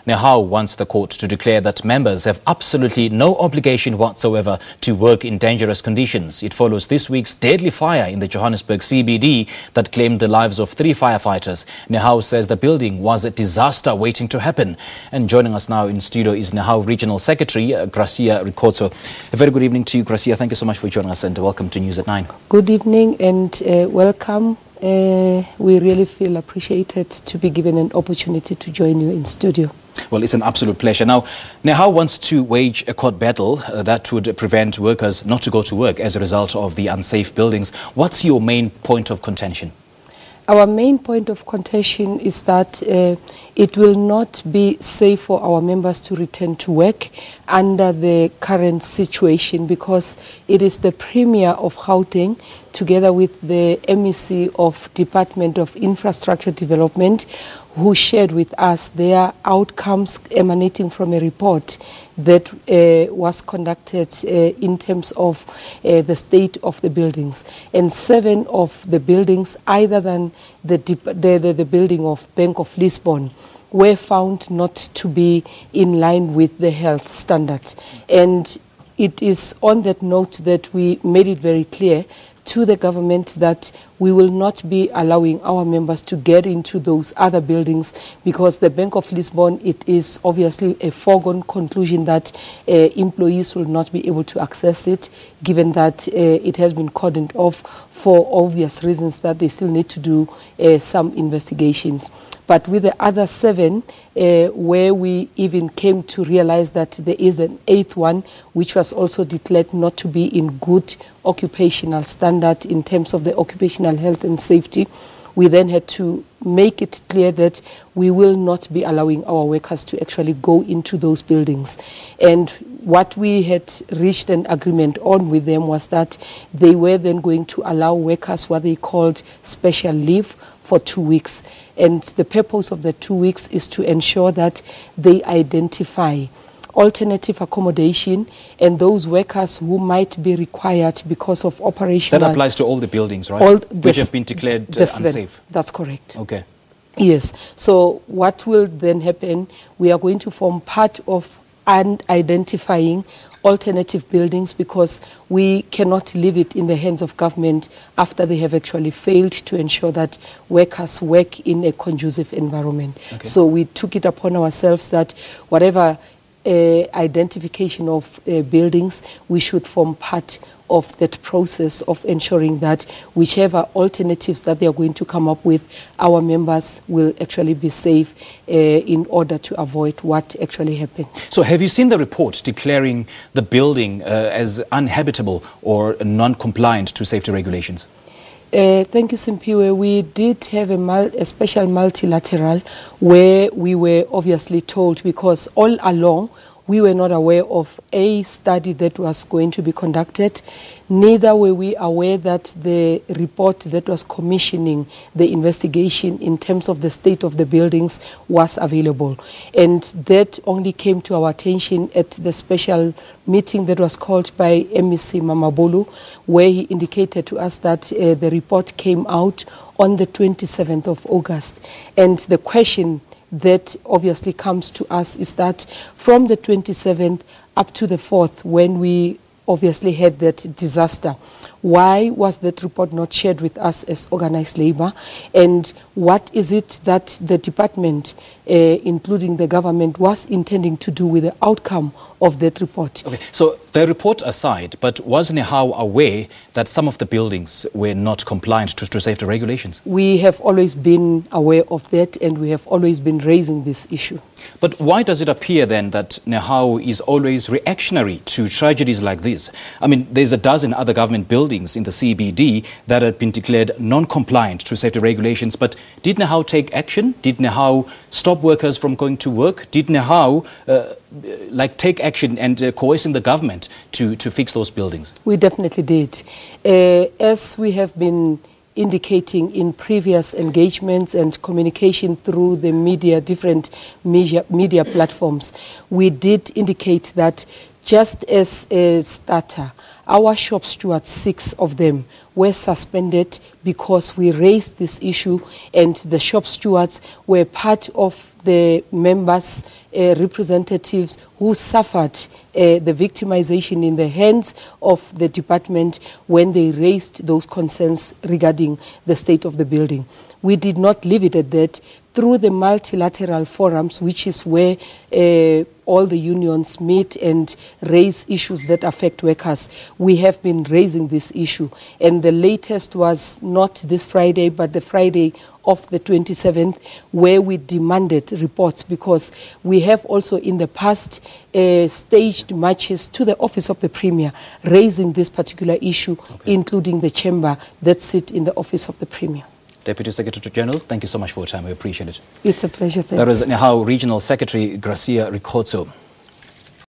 Nehawu wants the court to declare that members have absolutely no obligation whatsoever to work in dangerous conditions. It follows this week's deadly fire in the Johannesburg CBD that claimed the lives of 3 firefighters. Nehawu says the building was a disaster waiting to happen. And joining us now in studio is Nehawu Regional Secretary, Gracia Rikhotso. A very good evening to you, Gracia. Thank you so much for joining us and welcome to News at 9. Good evening and welcome. We really feel appreciated to be given an opportunity to join you in studio. Well, it's an absolute pleasure. Now, Nehawu wants to wage a court battle that would prevent workers not to go to work as a result of the unsafe buildings. What's your main point of contention? Our main point of contention is that it will not be safe for our members to return to work under the current situation, because it is the Premier of Gauteng together with the MEC of Department of Infrastructure Development who shared with us their outcomes emanating from a report that was conducted in terms of the state of the buildings. And 7 of the buildings, other than the building of Bank of Lisbon, were found not to be in line with the health standards. And it is on that note that we made it very clear to the government that we will not be allowing our members to get into those other buildings, because the Bank of Lisbon, it is obviously a foregone conclusion that employees will not be able to access it, given that it has been cordoned off for obvious reasons that they still need to do some investigations. But with the other 7, where we even came to realize that there is an 8th one, which was also declared not to be in good occupational standard in terms of the occupational health and safety, we then had to make it clear that we will not be allowing our workers to actually go into those buildings. And what we had reached an agreement on with them was that they were then going to allow workers what they called special leave for 2 weeks. And the purpose of the 2 weeks is to ensure that they identify alternative accommodation and those workers who might be required because of operational... That applies to all the buildings, right? Which have been declared unsafe. That's correct. Okay. Yes. So what will then happen, we are going to form part of identifying alternative buildings, because we cannot leave it in the hands of government after they have actually failed to ensure that workers work in a conducive environment. Okay. So we took it upon ourselves that whatever identification of buildings, we should form part of that process of ensuring that whichever alternatives that they are going to come up with, our members will actually be safe in order to avoid what actually happened. So have you seen the report declaring the building as uninhabitable or non-compliant to safety regulations? Thank you, Simpiwe. We did have a special multilateral where we were obviously told, because all along we were not aware of a study that was going to be conducted, neither were we aware that the report that was commissioning the investigation in terms of the state of the buildings was available. And that only came to our attention at the special meeting that was called by MEC Mamabolo, where he indicated to us that the report came out on the 27th of August. And the question that obviously comes to us is that from the 27th up to the 4th, when we obviously had that disaster, why was that report not shared with us as organized labor? And what is it that the department, including the government, was intending to do with the outcome of that report? Okay, so the report aside, but was Nehawu aware that some of the buildings were not compliant to safety regulations? We have always been aware of that, and we have always been raising this issue. But why does it appear then that Nehawu is always reactionary to tragedies like this? I mean, there's a dozen other government buildings in the CBD that had been declared non-compliant to safety regulations, but did Nehawu take action? Did Nehawu stop workers from going to work? Did Nehawu take action and coercing the government to fix those buildings? We definitely did. As we have been indicating in previous engagements and communication through the media, different media platforms, we did indicate that Just as a starter, our shop stewards, 6 of them, were suspended because we raised this issue, and the shop stewards were part of the members' representatives who suffered the victimization in the hands of the department when they raised those concerns regarding the state of the building. We did not leave it at that. Through the multilateral forums, which is where all the unions meet and raise issues that affect workers, we have been raising this issue. And the latest was not this Friday, but the Friday of the 27th, where we demanded reports, because we have also in the past staged marches to the office of the Premier raising this particular issue, including the chamber that sit in the office of the Premier. Deputy Secretary General, thank you so much for your time. We appreciate it. It's a pleasure. That was Nehawu Regional Secretary Gracia Rikhotso.